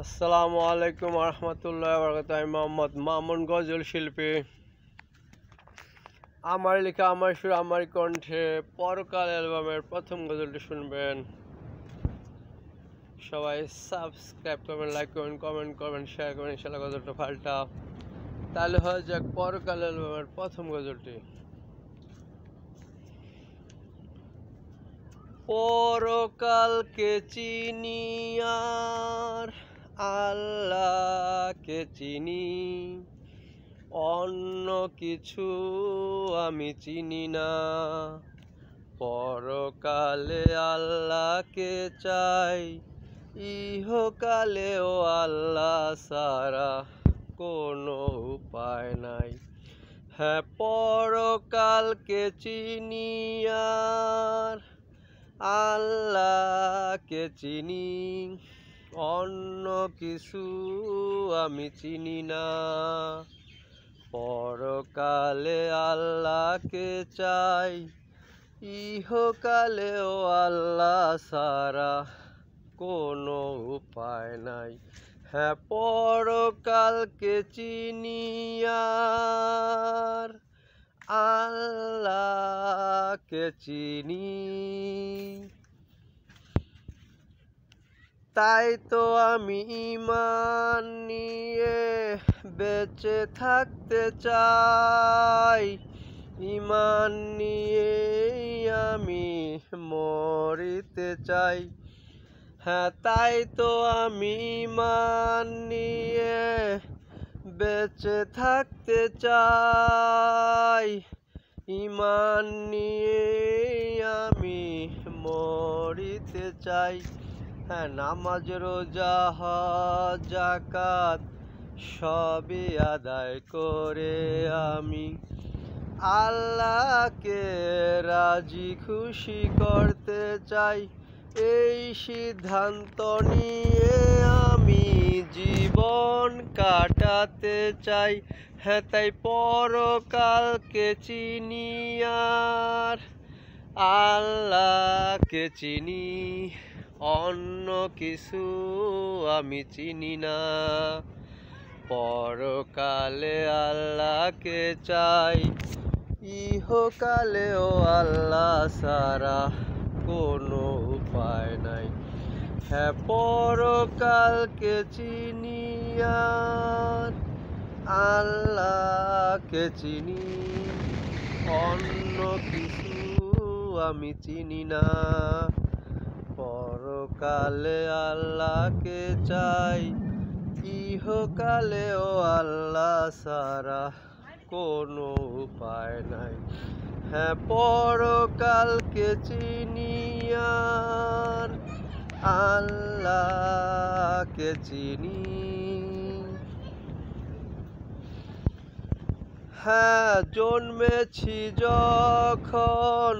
আসসালামু আলাইকুম রহমতুল্লাহ বরকাতুহু। আমি মোহাম্মদ মামুন, গজল শিল্পী। আমার লেখা, আমার সুর, আমার কণ্ঠে পরকাল অ্যালবামের প্রথম গজলটি শুনবেন। সবাই সাবস্ক্রাইব করবেন, লাইক করবেন, কমেন্ট করবেন, শেয়ার করবেন। ইনশাআল্লাহ গজলটা পাল্টা তাহলে হয়ে যাক পরকাল অ্যালবামের প্রথম গজলটি। পরকালকে চিনি আর আল্লাহকে চিনি, অন্য কিছু আমি চিনি না। পরকালে আল্লাহকে চাই, ইহকালেও আল্লাহ ছাড়া কোনো উপায় নাই। হ্যাঁ, পরকালকে চিনি আর আল্লাহকে চিনি, অন্য কিছু আমি চিনি না। পরকালে আল্লাহকে চাই, ইহকালেও আল্লাহ ছাড়া কোনো উপায় নাই। হ্যাঁ, পরকালকে চিনি আর আল্লাহকে চিনি। তাই তো আমি ঈমান নিয়ে বেঁচে থাকতে চাই, ঈমান নিয়ে আমি মরিতে চাই। হ্যাঁ, তাই তো আমি ঈমান নিয়ে বেঁচে থাকতে চাই, ঈমান নিয়ে আমি মরিতে চাই। হ্যাঁ, নামাজ, রোজা, হজ, যাকাত সবই আদায় করে আমি আল্লাহকে রাজি খুশি করতে চাই। এই সিদ্ধান্ত নিয়ে আমি জীবন কাটাতে চাই। হ্যাঁ, তাই পরকালকে চিনি আর আল্লাহকে চিনি, অন্য কিছু আমি চিনি না। পরকালে আল্লাহকে চাই, ইহকালেও আল্লাহ ছাড়া কোনো উপায় নাই। হ্যাঁ, পরকালকে চিনি আর আল্লাহকে চিনি, অন্য কিছু আমি চিনি না। পরকালে আল্লাহকে চাই, ইহকালেও আল্লাহ ছাড়া কোনো উপায় নাই। হ্যাঁ, পরকালকে চিনি আর আল্লাহকে চিনি। হ্যাঁ, জন্মেছি যখন